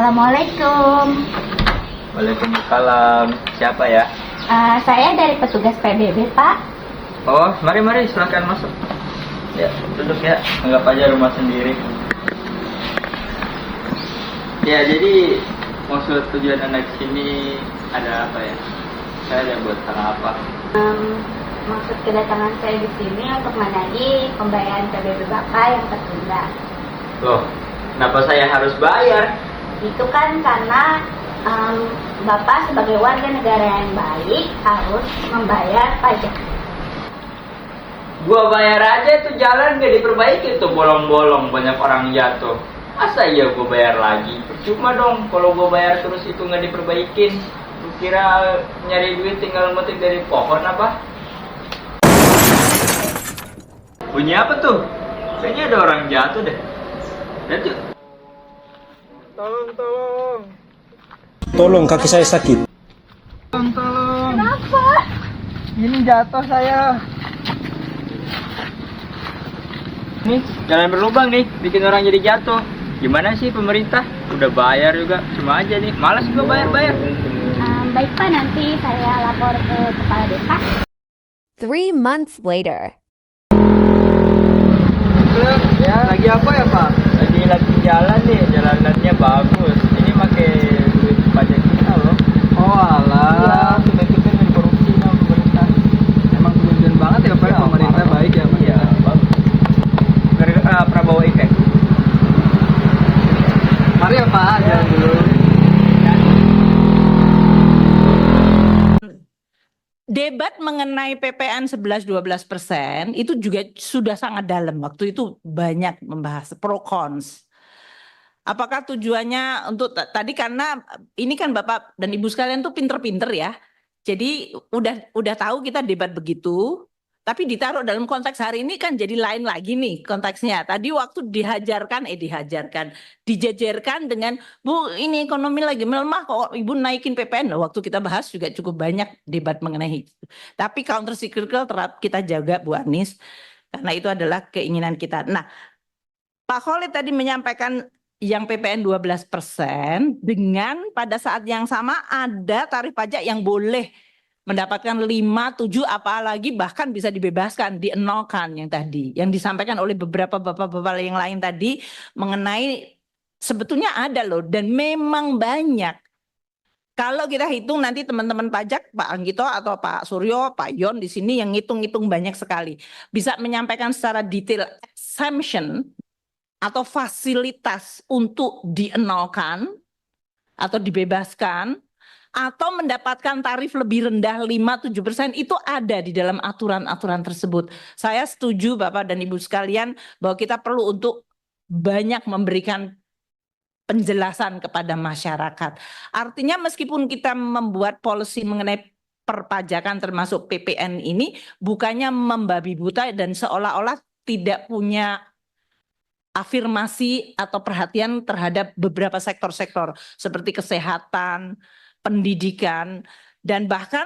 Assalamualaikum. Waalaikumsalam. Siapa ya? Saya dari petugas PBB, Pak. Oh, mari silakan masuk. Ya, duduk ya. Anggap aja rumah sendiri. Ya, jadi maksud tujuan Anda ke sini ada apa ya? Saya ada buat salah apa? Maksud kedatangan saya di sini untuk menagih pembayaran PBB Bapak yang tertunda. Loh, kenapa saya harus bayar? Itu kan karena Bapak sebagai warga negara yang baik harus membayar pajak. Gua bayar aja itu jalan gak diperbaiki tuh bolong-bolong, banyak orang jatuh. Masa iya gua bayar lagi? Cuma dong kalau gua bayar terus itu nggak diperbaikin. Lu kira nyari duit tinggal metik dari pohon apa? Bunyi apa tuh? Kayaknya ada orang jatuh deh. Lihat yuk. Tolong. Tolong, kaki saya sakit. Tolong. Kenapa? Ini jatuh saya. Nih, jalan berlubang nih, bikin orang jadi jatuh. Gimana sih pemerintah? Udah bayar juga, cuma aja nih. Malas gua bayar. Baik Pak, nanti saya lapor ke kepala desa. 3 months later. Ya, lagi apa ya Pak? Lagi jalan nih, jalanannya bagus. Ini pakai duit pajak kita loh. Oh alah, Kita dari korupsi sama pemerintah. emang kemudian banget ya Pak, Ya, pemerintah parah. baik ya Pak. Iya, bagus. Gara-gara Prabowo Effect. Mari ya Pak, jalan dulu. Debat mengenai PPN 11-12% itu juga sudah sangat dalam. Waktu itu banyak membahas pro cons. Apakah tujuannya untuk tadi karena ini kan Bapak dan Ibu sekalian tuh pinter-pinter ya. Jadi udah tahu kita debat begitu, tapi ditaruh dalam konteks hari ini kan jadi lain lagi nih konteksnya. Tadi waktu dijajarkan dengan Bu ini ekonomi lagi melemah kok Ibu naikin PPN. Loh, waktu kita bahas juga cukup banyak debat mengenai itu. Tapi counter cyclical tetap kita jaga Bu Anies karena itu adalah keinginan kita. Nah, Pak Khalid tadi menyampaikan yang PPN 12% dengan pada saat yang sama ada tarif pajak yang boleh mendapatkan 5, 7 apalagi bahkan bisa dibebaskan, dienolkan yang tadi. Yang disampaikan oleh beberapa bapak-bapak yang lain tadi mengenai sebetulnya ada loh dan memang banyak. Kalau kita hitung nanti teman-teman pajak Pak Anggito atau Pak Suryo, Pak Yon di sini yang ngitung-ngitung banyak sekali. Bisa menyampaikan secara detail exemption atau fasilitas untuk dienolkan atau dibebaskan atau mendapatkan tarif lebih rendah 5-7% itu ada di dalam aturan-aturan tersebut. Saya setuju Bapak dan Ibu sekalian bahwa kita perlu untuk banyak memberikan penjelasan kepada masyarakat. Artinya meskipun kita membuat policy mengenai perpajakan termasuk PPN ini bukannya membabi buta dan seolah-olah tidak punya afirmasi atau perhatian terhadap beberapa sektor-sektor seperti kesehatan, pendidikan, dan bahkan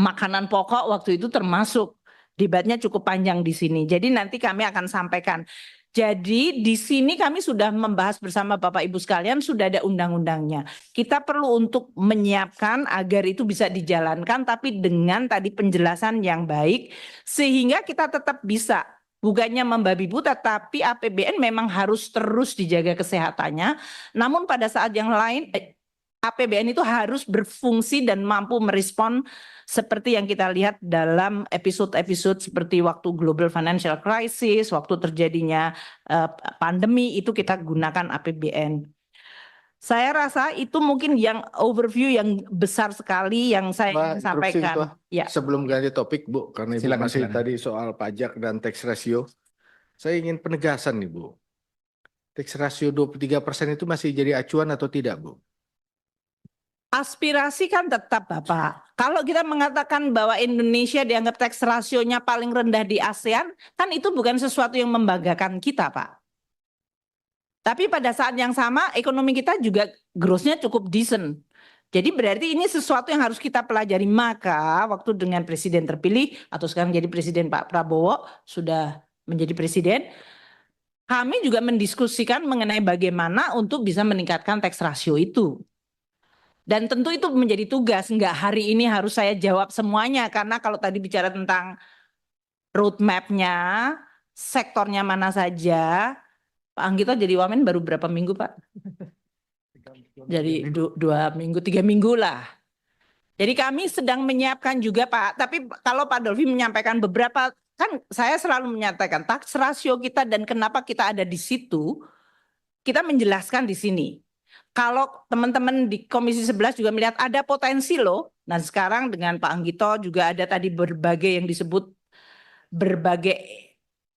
makanan pokok waktu itu termasuk. Debatnya cukup panjang di sini. Jadi nanti kami akan sampaikan. Jadi di sini kami sudah membahas bersama Bapak Ibu sekalian, sudah ada undang-undangnya. Kita perlu untuk menyiapkan agar itu bisa dijalankan tapi dengan tadi penjelasan yang baik sehingga kita tetap bisa bukannya membabi buta, tapi APBN memang harus terus dijaga kesehatannya. Namun pada saat yang lain, APBN itu harus berfungsi dan mampu merespon seperti yang kita lihat dalam episode-episode seperti waktu Global Financial Crisis, waktu terjadinya pandemi, itu kita gunakan APBN. Saya rasa itu mungkin yang overview yang besar sekali yang saya ingin sampaikan. Ya. Sebelum ganti topik Bu, karena Ibu Silakan, masih silakan. tadi soal pajak dan tax ratio, saya ingin penegasan nih Bu. Tax ratio 23% itu masih jadi acuan atau tidak Bu? Aspirasi kan tetap Bapak. Kalau kita mengatakan bahwa Indonesia dianggap tax rasionya paling rendah di ASEAN, kan itu bukan sesuatu yang membanggakan kita Pak. Tapi pada saat yang sama ekonomi kita juga growth-nya cukup decent. Jadi berarti ini sesuatu yang harus kita pelajari. Maka waktu dengan presiden terpilih atau sekarang jadi presiden Pak Prabowo sudah menjadi presiden, kami juga mendiskusikan mengenai bagaimana untuk bisa meningkatkan tax ratio itu. Dan tentu itu menjadi tugas, nggak hari ini harus saya jawab semuanya, karena kalau tadi bicara tentang roadmap-nya, sektornya mana saja, Pak Anggito jadi wamen baru berapa minggu Pak? Jadi 2 minggu, 3 minggu lah. Jadi kami sedang menyiapkan juga Pak, tapi kalau Pak Dolvi menyampaikan beberapa, kan saya selalu menyatakan tax ratio kita dan kenapa kita ada di situ, kita menjelaskan di sini. Kalau teman-teman di Komisi 11 juga melihat ada potensi loh, nah sekarang dengan Pak Anggito juga ada tadi berbagai yang disebut berbagai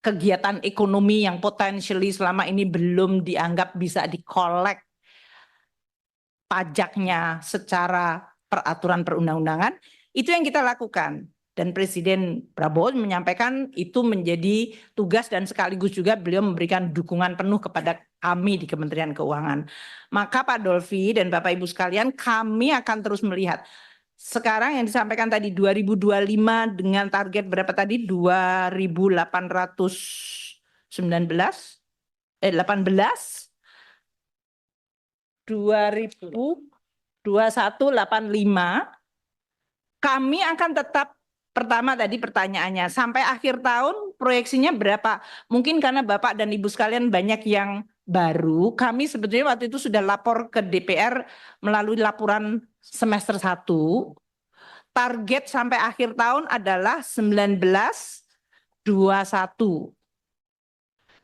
kegiatan ekonomi yang potentially selama ini belum dianggap bisa dikolek pajaknya secara peraturan perundang-undangan, itu yang kita lakukan. Dan Presiden Prabowo menyampaikan itu menjadi tugas dan sekaligus juga beliau memberikan dukungan penuh kepada kami di Kementerian Keuangan. Maka Pak Dolvi dan Bapak Ibu sekalian, kami akan terus melihat. Sekarang yang disampaikan tadi 2025 dengan target berapa tadi? 18 2185, kami akan tetap, pertama tadi pertanyaannya, sampai akhir tahun proyeksinya berapa? Mungkin karena Bapak dan Ibu sekalian banyak yang baru, kami sebetulnya waktu itu sudah lapor ke DPR melalui laporan semester 1. Target sampai akhir tahun adalah 1921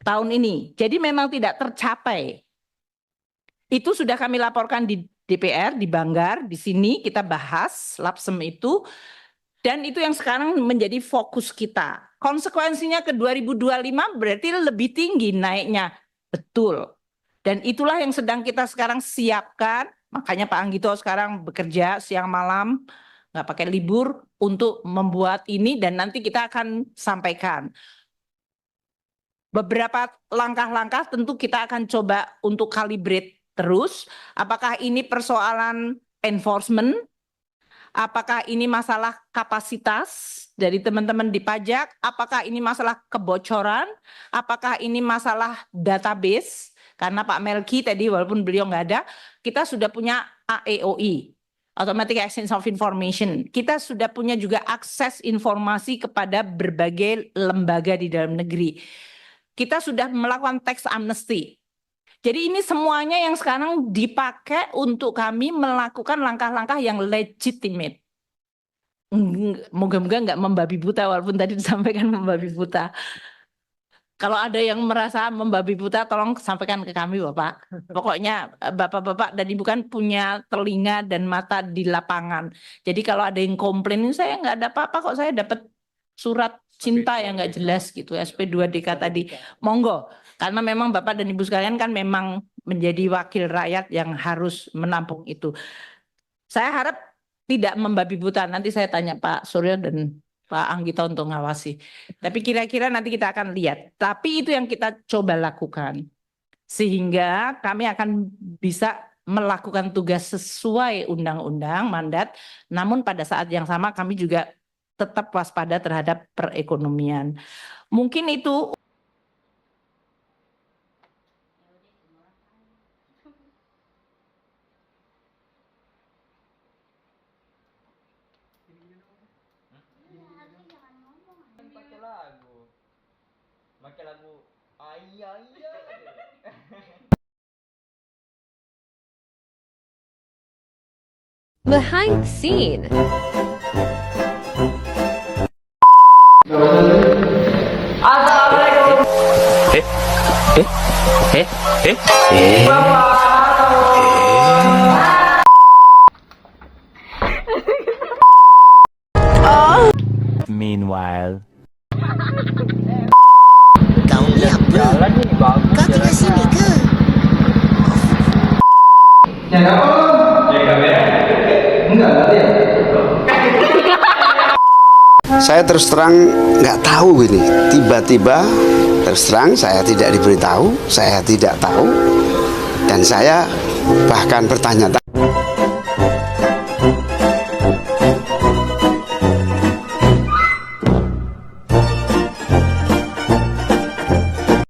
tahun ini. Jadi memang tidak tercapai. Itu sudah kami laporkan di DPR, di Banggar, di sini kita bahas lapsem itu. Dan itu yang sekarang menjadi fokus kita. Konsekuensinya ke 2025 berarti lebih tinggi naiknya. Betul. Dan itulah yang sedang kita sekarang siapkan. Makanya Pak Anggito sekarang bekerja siang malam, nggak pakai libur untuk membuat ini dan nanti kita akan sampaikan. Beberapa langkah-langkah tentu kita akan coba untuk calibrate terus. Apakah ini persoalan enforcement? Apakah ini masalah kapasitas dari teman-teman di pajak? Apakah ini masalah kebocoran? Apakah ini masalah database? Karena Pak Melki tadi walaupun beliau nggak ada, kita sudah punya AEOI, Automatic Exchange of Information. Kita sudah punya juga akses informasi kepada berbagai lembaga di dalam negeri. Kita sudah melakukan tax amnesty. Jadi ini semuanya yang sekarang dipakai untuk kami melakukan langkah-langkah yang legitimate. Moga-moga nggak membabi buta, walaupun tadi disampaikan membabi buta. Kalau ada yang merasa membabi buta, tolong sampaikan ke kami Bapak. Pokoknya Bapak-Bapak dan Ibu kan punya telinga dan mata di lapangan. Jadi kalau ada yang komplain, saya nggak ada apa-apa kok, saya dapat surat cinta yang nggak jelas gitu, SP2DK tadi. Monggo. Karena memang Bapak dan Ibu sekalian kan memang menjadi wakil rakyat yang harus menampung itu. Saya harap tidak membabi buta. Nanti saya tanya Pak Suryo dan Pak Anggito untuk ngawasi. Tapi kira-kira nanti kita akan lihat. Tapi itu yang kita coba lakukan. Sehingga kami akan bisa melakukan tugas sesuai undang-undang, mandat. Namun pada saat yang sama kami juga tetap waspada terhadap perekonomian. Mungkin itu. Pakai lagu ayah. Behind the scene. Meanwhile. Kau ni apa? Jalan ini bagus. Kau tinggal sini ke? Saya terus terang nggak tahu ini. Tiba-tiba terus terang saya tidak diberitahu, saya tidak tahu, dan saya bahkan bertanya-tanya.